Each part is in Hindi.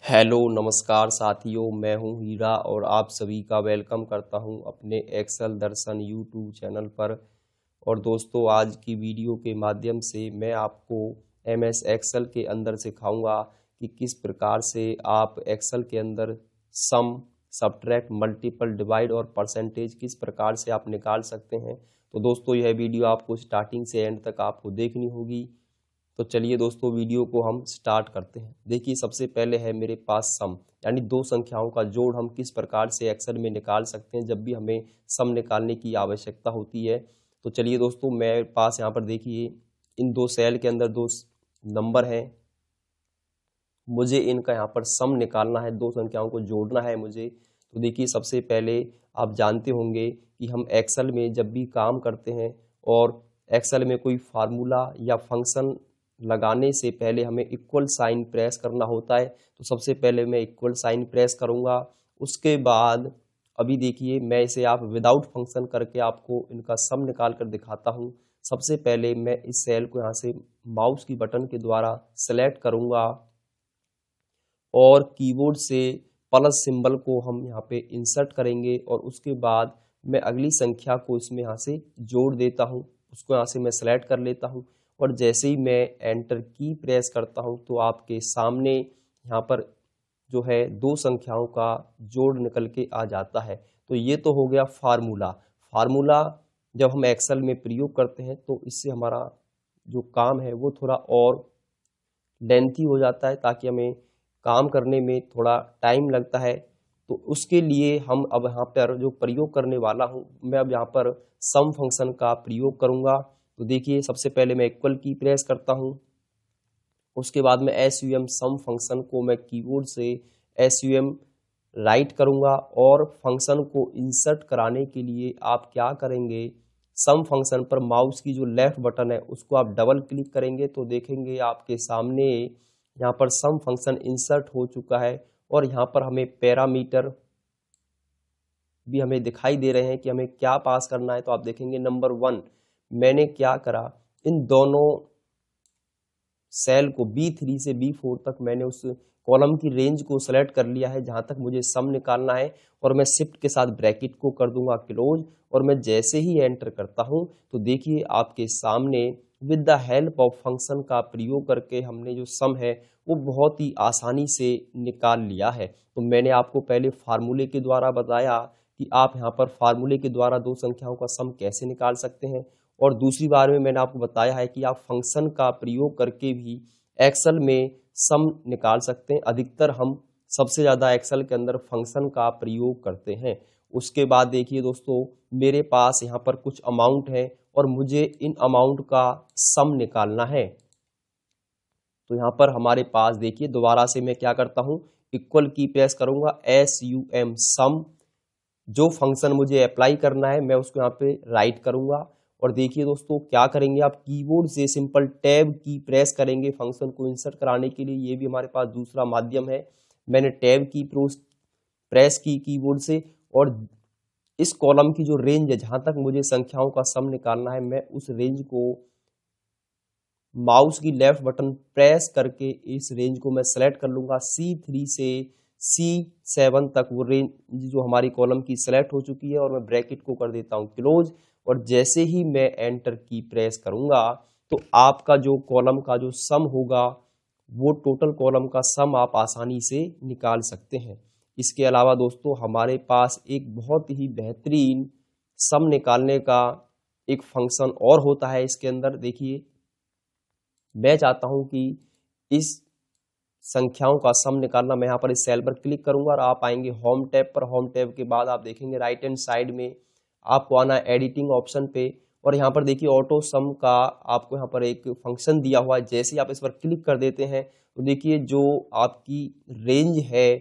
हेलो नमस्कार साथियों, मैं हूं हीरा और आप सभी का वेलकम करता हूं अपने एक्सेल दर्शन यूट्यूब चैनल पर। और दोस्तों, आज की वीडियो के माध्यम से मैं आपको एमएस एक्सेल के अंदर सिखाऊंगा कि किस प्रकार से आप एक्सेल के अंदर सम, सब्ट्रैक्ट, मल्टीपल, डिवाइड और परसेंटेज किस प्रकार से आप निकाल सकते हैं। तो दोस्तों, यह वीडियो आपको स्टार्टिंग से एंड तक आपको देखनी होगी। तो चलिए दोस्तों, वीडियो को हम स्टार्ट करते हैं। देखिए, सबसे पहले है मेरे पास सम, यानी दो संख्याओं का जोड़ हम किस प्रकार से एक्सेल में निकाल सकते हैं जब भी हमें सम निकालने की आवश्यकता होती है। तो चलिए दोस्तों, मेरे पास यहाँ पर देखिए इन दो सेल के अंदर दो नंबर हैं। मुझे इनका यहाँ पर सम निकालना है, दो संख्याओं को जोड़ना है मुझे। तो देखिए, सबसे पहले आप जानते होंगे कि हम एक्सेल में जब भी काम करते हैं और एक्सेल में कोई फार्मूला या फंक्शन लगाने से पहले हमें इक्वल साइन प्रेस करना होता है। तो सबसे पहले मैं इक्वल साइन प्रेस करूंगा। उसके बाद अभी देखिए, मैं इसे आप विदाउट फंक्शन करके आपको इनका सम निकाल कर दिखाता हूं। सबसे पहले मैं इस सेल को यहाँ से माउस की बटन के द्वारा सेलेक्ट करूंगा और कीबोर्ड से प्लस सिंबल को हम यहाँ पे इंसर्ट करेंगे और उसके बाद मैं अगली संख्या को इसमें यहाँ से जोड़ देता हूँ। उसको यहाँ से मैं सेलेक्ट कर लेता हूँ और जैसे ही मैं एंटर की प्रेस करता हूँ तो आपके सामने यहाँ पर जो है दो संख्याओं का जोड़ निकल के आ जाता है। तो ये तो हो गया फार्मूला। फार्मूला जब हम एक्सेल में प्रयोग करते हैं तो इससे हमारा जो काम है वो थोड़ा और लेंथी हो जाता है, ताकि हमें काम करने में थोड़ा टाइम लगता है। तो उसके लिए हम अब यहाँ पर जो प्रयोग करने वाला हूँ, मैं अब यहाँ पर सम फंक्शन का प्रयोग करूँगा। तो देखिए, सबसे पहले मैं इक्वल की प्रेस करता हूँ। उसके बाद में SUM सम फंक्शन को मैं कीबोर्ड से SUM राइट करूँगा और फंक्शन को इंसर्ट कराने के लिए आप क्या करेंगे, सम फंक्शन पर माउस की जो लेफ्ट बटन है उसको आप डबल क्लिक करेंगे तो देखेंगे आपके सामने यहाँ पर सम फंक्शन इंसर्ट हो चुका है। और यहाँ पर हमें पैरामीटर भी हमें दिखाई दे रहे हैं कि हमें क्या पास करना है। तो आप देखेंगे नंबर 1 मैंने क्या करा, इन दोनों सेल को B3 से B4 तक मैंने उस कॉलम की रेंज को सेलेक्ट कर लिया है जहां तक मुझे सम निकालना है। और मैं शिफ्ट के साथ ब्रैकेट को कर दूंगा क्लोज और मैं जैसे ही एंटर करता हूं तो देखिए आपके सामने with the help of function का प्रयोग करके हमने जो सम है वो बहुत ही आसानी से निकाल लिया है। तो मैंने आपको पहले फार्मूले के द्वारा बताया कि आप यहाँ पर फार्मूले के द्वारा दो संख्याओं का सम कैसे निकाल सकते हैं, और दूसरी बार में मैंने आपको बताया है कि आप फंक्शन का प्रयोग करके भी एक्सेल में सम निकाल सकते हैं। अधिकतर हम सबसे ज़्यादा एक्सेल के अंदर फंक्शन का प्रयोग करते हैं। उसके बाद देखिए दोस्तों, मेरे पास यहाँ पर कुछ अमाउंट है और मुझे इन अमाउंट का सम निकालना है। तो यहाँ पर हमारे पास देखिए, दोबारा से मैं क्या करता हूँ, इक्वल की प्रेस करूंगा, SUM सम, जो फंक्शन मुझे अप्लाई करना है मैं उसको यहाँ पे राइट करूंगा। और देखिए दोस्तों, क्या करेंगे, आप कीबोर्ड से सिंपल टैब की प्रेस करेंगे फंक्शन को इंसर्ट कराने के लिए। ये भी हमारे पास दूसरा माध्यम है। मैंने टैब की प्रेस की कीबोर्ड से और इस कॉलम की जो रेंज है जहां तक मुझे संख्याओं का सम निकालना है, मैं उस रेंज को माउस की लेफ्ट बटन प्रेस करके इस रेंज को मैं सेलेक्ट कर लूंगा। C3 से C7 तक वो रेंज जो हमारी कॉलम की सेलेक्ट हो चुकी है और मैं ब्रैकेट को कर देता हूं क्लोज। और जैसे ही मैं एंटर की प्रेस करूंगा तो आपका जो कॉलम का जो सम होगा वो टोटल कॉलम का सम आप आसानी से निकाल सकते हैं। इसके अलावा दोस्तों, हमारे पास एक बहुत ही बेहतरीन सम निकालने का एक फंक्शन और होता है। इसके अंदर देखिए, मैं चाहता हूं कि इस संख्याओं का सम निकालना, मैं यहाँ पर इस सेल पर क्लिक करूंगा और आप आएंगे होम टैब पर। होम टैब के बाद आप देखेंगे राइट हैंड साइड में आपको आना है एडिटिंग ऑप्शन पे और यहाँ पर देखिए ऑटो सम का आपको यहाँ पर एक फंक्शन दिया हुआ है। जैसे ही आप इस पर क्लिक कर देते हैं तो देखिए जो आपकी रेंज है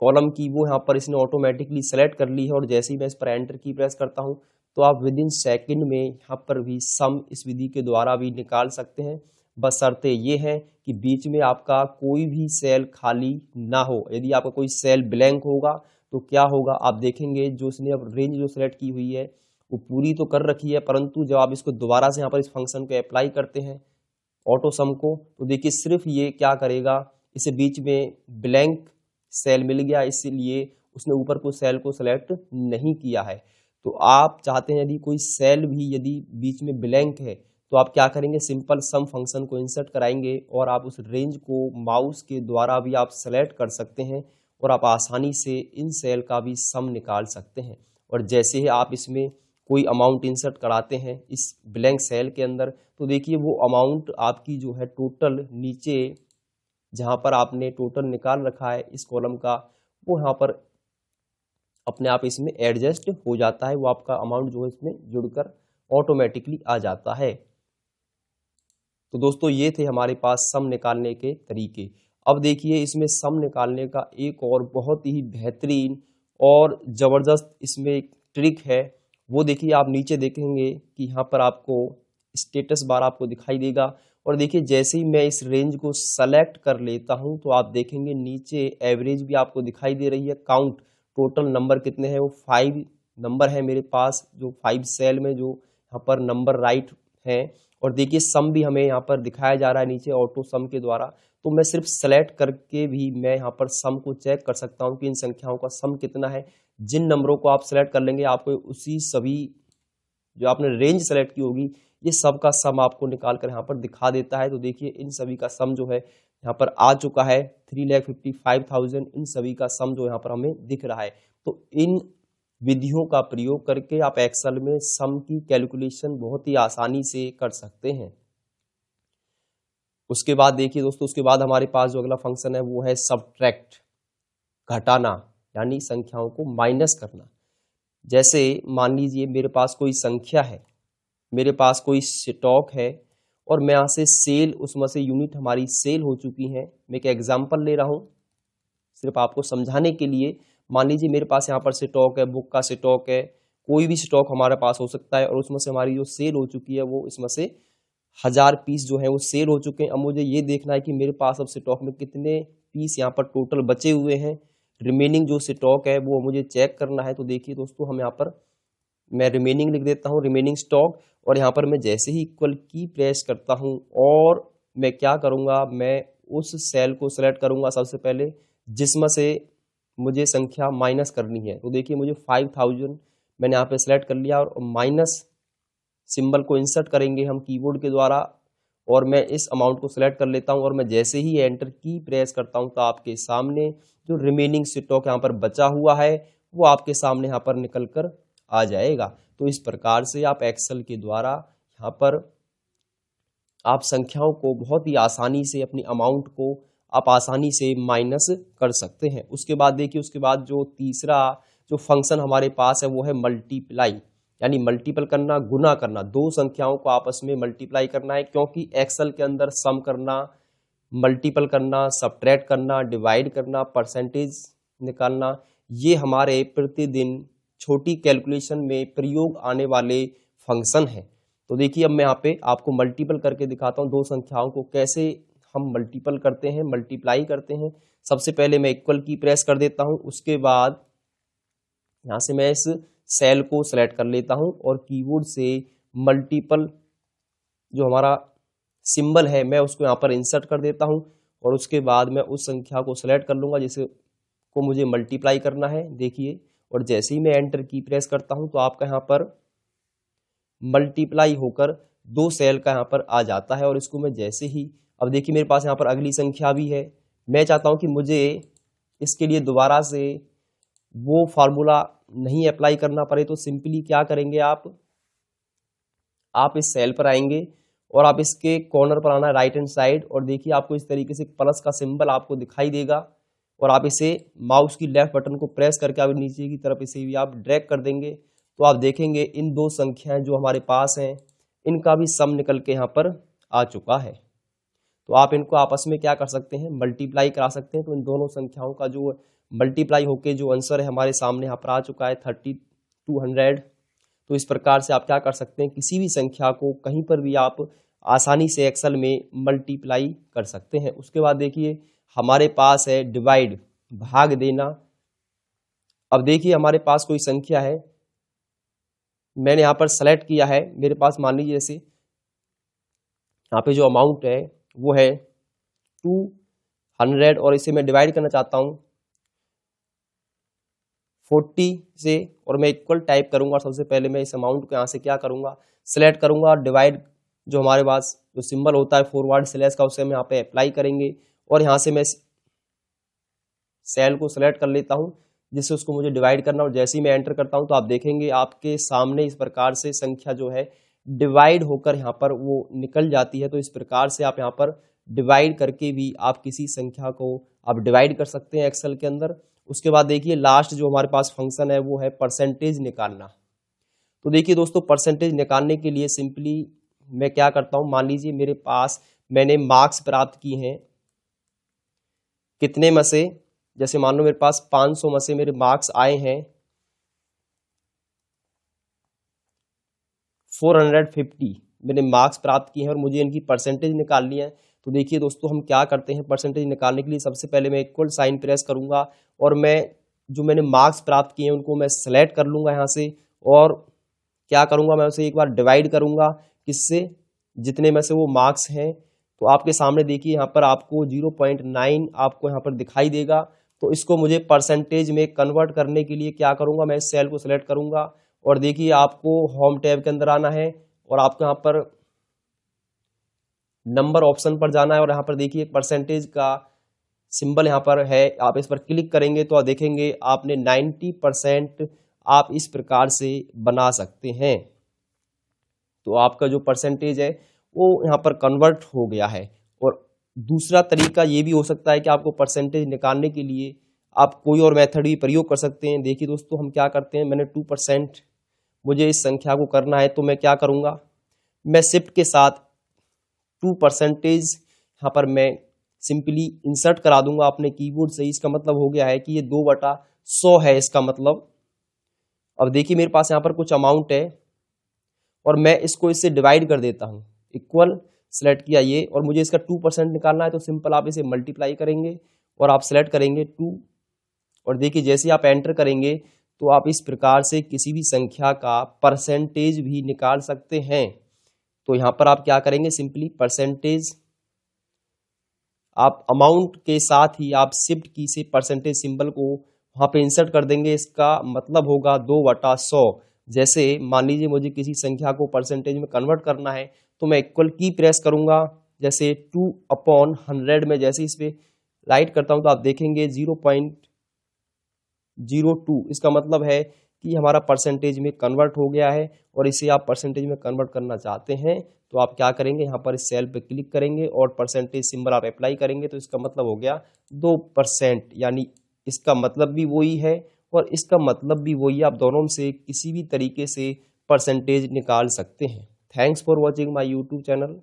कॉलम की वो यहाँ पर इसने ऑटोमेटिकली सेलेक्ट कर ली है। और जैसे ही मैं इस पर एंटर की प्रेस करता हूँ तो आप विद इन सेकेंड में यहाँ पर भी सम इस विधि के द्वारा भी निकाल सकते हैं। बशर्ते ये है कि बीच में आपका कोई भी सेल खाली ना हो। यदि आपका कोई सेल ब्लैंक होगा तो क्या होगा, आप देखेंगे जो इसने अब रेंज जो सेलेक्ट की हुई है वो पूरी तो कर रखी है, परंतु जब आप इसको दोबारा से यहाँ पर इस फंक्शन को अप्लाई करते हैं ऑटो सम को, तो देखिए सिर्फ ये क्या करेगा, इसे बीच में ब्लैंक सेल मिल गया, इसलिए उसने ऊपर को सेल को सेलेक्ट नहीं किया है। तो आप चाहते हैं यदि कोई सेल भी यदि बीच में ब्लैंक है तो आप क्या करेंगे, सिंपल सम फंक्शन को इंसर्ट कराएंगे और आप उस रेंज को माउस के द्वारा भी आप सेलेक्ट कर सकते हैं और आप आसानी से इन सेल का भी सम निकाल सकते हैं। और जैसे ही आप इसमें कोई अमाउंट इंसर्ट कराते हैं इस ब्लैंक सेल के अंदर, तो देखिए वो अमाउंट आपकी जो है टोटल नीचे जहां पर आपने टोटल निकाल रखा है इस कॉलम का, वो यहाँ पर अपने आप इसमें एडजस्ट हो जाता है, वो आपका अमाउंट जो है इसमें जुड़कर ऑटोमेटिकली आ जाता है। तो दोस्तों ये थे हमारे पास सम निकालने के तरीके। अब देखिए इसमें सम निकालने का एक और बहुत ही बेहतरीन और ज़बरदस्त इसमें एक ट्रिक है। वो देखिए आप नीचे देखेंगे कि यहाँ पर आपको स्टेटस बार आपको दिखाई देगा और देखिए जैसे ही मैं इस रेंज को सेलेक्ट कर लेता हूँ तो आप देखेंगे नीचे एवरेज भी आपको दिखाई दे रही है, काउंट टोटल नंबर कितने हैं, वो 5 नंबर है मेरे पास, जो 5 सेल में जो यहाँ पर नंबर राइट हैं। और देखिए सम भी हमें यहाँ पर दिखाया जा रहा है नीचे ऑटो सम के द्वारा। तो मैं सिर्फ सेलेक्ट करके भी मैं यहाँ पर सम को चेक कर सकता हूँ कि इन संख्याओं का सम कितना है। जिन नंबरों को आप सेलेक्ट कर लेंगे आपको उसी सभी जो आपने रेंज सेलेक्ट की होगी ये सब का सम आपको निकाल कर यहाँ पर दिखा देता है। तो देखिए इन सभी का सम जो है यहाँ पर आ चुका है 3,55,000, इन सभी का सम जो यहाँ पर हमें दिख रहा है। तो इन विधियों का प्रयोग करके आप एक्सेल में सम की कैलकुलेशन बहुत ही आसानी से कर सकते हैं। उसके बाद देखिए दोस्तों, उसके बाद हमारे पास जो अगला फंक्शन है वो है सबट्रैक्ट, घटाना, यानी संख्याओं को माइनस करना। जैसे मान लीजिए मेरे पास कोई संख्या है, मेरे पास कोई स्टॉक है और मैं यहाँ से सेल, उसमें से यूनिट हमारी सेल हो चुकी हैं। मैं एक एग्जांपल ले रहा हूँ सिर्फ आपको समझाने के लिए। मान लीजिए मेरे पास यहाँ पर स्टॉक है, बुक का स्टॉक है, कोई भी स्टॉक हमारे पास हो सकता है और उसमें से हमारी जो सेल हो चुकी है वो इसमें से 1000 पीस जो है वो सेल हो चुके हैं। अब मुझे ये देखना है कि मेरे पास अब स्टॉक में कितने पीस यहाँ पर टोटल बचे हुए हैं, रिमेनिंग जो स्टॉक है वो मुझे चेक करना है। तो देखिए दोस्तों हम यहाँ पर मैं रिमेनिंग लिख देता हूँ, रिमेनिंग स्टॉक, और यहाँ पर मैं जैसे ही इक्वल की प्रेस करता हूँ और मैं क्या करूँगा, मैं उस सेल को सेलेक्ट करूँगा सबसे पहले जिसमें से मुझे संख्या माइनस करनी है। तो देखिए मुझे 5000 मैंने यहाँ पे सेलेक्ट कर लिया और माइनस सिंबल को इंसर्ट करेंगे हम कीबोर्ड के द्वारा और मैं इस अमाउंट को सेलेक्ट कर लेता हूँ और मैं जैसे ही एंटर की प्रेस करता हूँ तो आपके सामने जो रिमेनिंग स्टॉक यहाँ पर बचा हुआ है वो आपके सामने यहाँ पर निकल कर आ जाएगा। तो इस प्रकार से आप एक्सेल के द्वारा यहाँ पर आप संख्याओं को बहुत ही आसानी से, अपनी अमाउंट को आप आसानी से माइनस कर सकते हैं। उसके बाद देखिए, उसके बाद जो तीसरा जो फंक्शन हमारे पास है वो है मल्टीप्लाई, यानी मल्टीपल करना, गुना करना। दो संख्याओं को आपस में मल्टीप्लाई करना है, क्योंकि एक्सेल के अंदर सम करना, मल्टीपल करना, सबट्रैक्ट करना, डिवाइड करना, परसेंटेज निकालना, ये हमारे प्रतिदिन छोटी कैलकुलेशन में प्रयोग आने वाले फंक्शन हैं। तो देखिए अब मैं यहाँ पे आपको मल्टीपल करके दिखाता हूँ, दो संख्याओं को कैसे हम मल्टीपल करते हैं, मल्टीप्लाई करते हैं। सबसे पहले मैं इक्वल की प्रेस कर देता हूँ, उसके बाद यहाँ से मैं इस सेल को सेलेक्ट कर लेता हूँ और कीबोर्ड से मल्टीपल जो हमारा सिंबल है मैं उसको यहाँ पर इंसर्ट कर देता हूँ और उसके बाद मैं उस संख्या को सेलेक्ट कर लूँगा जिसे को मुझे मल्टीप्लाई करना है। देखिए, और जैसे ही मैं एंटर की प्रेस करता हूँ तो आपका यहाँ पर मल्टीप्लाई होकर दो सेल का यहाँ पर आ जाता है। और इसको मैं जैसे ही, अब देखिए मेरे पास यहाँ पर अगली संख्या भी है, मैं चाहता हूँ कि मुझे इसके लिए दोबारा से वो फार्मूला नहीं अप्लाई करना पड़े, तो सिंपली क्या करेंगे आप इस सेल पर आएंगे और आप इसके कॉर्नर पर आना राइट हैंड साइड, और देखिए आपको इस तरीके से प्लस का सिंबल आपको दिखाई देगा और आप इसे माउस की लेफ्ट बटन को प्रेस करके आप नीचे की तरफ इसे भी आप ड्रैग कर देंगे तो आप देखेंगे इन दो संख्याएं जो हमारे पास हैं इनका भी सम निकल के यहाँ पर आ चुका है। तो आप इनको आपस में क्या कर सकते हैं, मल्टीप्लाई करा सकते हैं। तो इन दोनों संख्याओं का जो मल्टीप्लाई होके जो आंसर है हमारे सामने यहाँ पर आ चुका है 3200। तो इस प्रकार से आप क्या कर सकते हैं, किसी भी संख्या को कहीं पर भी आप आसानी से एक्सेल में मल्टीप्लाई कर सकते हैं। उसके बाद देखिए हमारे पास है डिवाइड, भाग देना। अब देखिए हमारे पास कोई संख्या है, मैंने यहाँ पर सेलेक्ट किया है, मेरे पास मान लीजिए जैसे यहाँ पे जो अमाउंट है वो है 100 और इसे मैं डिवाइड करना चाहता हूँ 40 से, और मैं इक्वल टाइप करूंगा। सबसे पहले मैं इस अमाउंट को यहाँ से क्या करूंगा, सिलेक्ट करूंगा, डिवाइड जो हमारे पास जो सिंबल होता है फॉरवर्ड स्लैश का, उसे हम यहाँ पे अप्लाई करेंगे और यहाँ से मैं सेल को सिलेक्ट कर लेता हूँ जिससे उसको मुझे डिवाइड करना। और जैसे ही मैं एंटर करता हूँ तो आप देखेंगे आपके सामने इस प्रकार से संख्या जो है डिवाइड होकर यहाँ पर वो निकल जाती है। तो इस प्रकार से आप यहाँ पर डिवाइड करके भी आप किसी संख्या को आप डिवाइड कर सकते हैं एक्सेल के अंदर। उसके बाद देखिए लास्ट जो हमारे पास फंक्शन है वो है परसेंटेज निकालना। तो देखिए दोस्तों, परसेंटेज निकालने के लिए सिंपली मैं क्या करता हूँ, मान लीजिए मेरे पास मैंने मार्क्स प्राप्त किए हैं कितने में से, जैसे मान लो मेरे पास 500 में से मेरे मार्क्स आए हैं 450 मैंने मार्क्स प्राप्त किए हैं और मुझे इनकी परसेंटेज निकालनी है। तो देखिए दोस्तों, हम क्या करते हैं परसेंटेज निकालने के लिए, सबसे पहले मैं इक्वल साइन प्रेस करूंगा और मैं जो मैंने मार्क्स प्राप्त किए हैं उनको मैं सेलेक्ट कर लूंगा यहाँ से, और क्या करूंगा, मैं उसे एक बार डिवाइड करूंगा किससे, जितने में से वो मार्क्स हैं। तो आपके सामने देखिए यहाँ पर आपको 0.9 आपको यहाँ पर दिखाई देगा। तो इसको मुझे परसेंटेज में कन्वर्ट करने के लिए क्या करूंगा, मैं इस सेल को सिलेक्ट करूंगा और देखिए आपको होम टैब के अंदर आना है और आपको यहाँ पर नंबर ऑप्शन पर जाना है और यहाँ पर देखिए परसेंटेज का सिंबल यहाँ पर है, आप इस पर क्लिक करेंगे तो आप देखेंगे आपने 90% आप इस प्रकार से बना सकते हैं। तो आपका जो परसेंटेज है वो यहाँ पर कन्वर्ट हो गया है। और दूसरा तरीका ये भी हो सकता है कि आपको परसेंटेज निकालने के लिए आप कोई और मेथड भी प्रयोग कर सकते हैं। देखिए दोस्तों, हम क्या करते हैं, मैंने 2% मुझे इस संख्या को करना है तो मैं क्या करूँगा, मैं शिफ्ट के साथ 2% यहाँ पर मैं सिंपली इंसर्ट करा दूंगा अपने कीबोर्ड से। इसका मतलब हो गया है कि ये 2/100 है इसका मतलब। अब देखिए मेरे पास यहाँ पर कुछ अमाउंट है और मैं इसको इससे डिवाइड कर देता हूँ, इक्वल सेलेक्ट किया ये, और मुझे इसका 2% निकालना है तो सिंपल आप इसे मल्टीप्लाई करेंगे और आप सेलेक्ट करेंगे 2, और देखिए जैसे आप एंटर करेंगे तो आप इस प्रकार से किसी भी संख्या का परसेंटेज भी निकाल सकते हैं। तो यहाँ पर आप क्या करेंगे, सिंपली परसेंटेज आप अमाउंट के साथ ही आप शिफ्ट की से परसेंटेज सिंबल को वहाँ पे इंसर्ट कर देंगे। इसका मतलब होगा 2/100। जैसे मान लीजिए मुझे किसी संख्या को परसेंटेज में कन्वर्ट करना है तो मैं इक्वल की प्रेस करूंगा, जैसे 2/100 में जैसे इस पे राइट करता हूं तो आप देखेंगे 0.02, इसका मतलब है कि हमारा परसेंटेज में कन्वर्ट हो गया है। और इसे आप परसेंटेज में कन्वर्ट करना चाहते हैं तो आप क्या करेंगे, यहाँ पर इस सेल पे क्लिक करेंगे और परसेंटेज सिंबल आप अप्लाई करेंगे तो इसका मतलब हो गया 2%, यानी इसका मतलब भी वही है और इसका मतलब भी वही। आप दोनों से किसी भी तरीके से परसेंटेज निकाल सकते हैं। Thanks for watching my YouTube channel.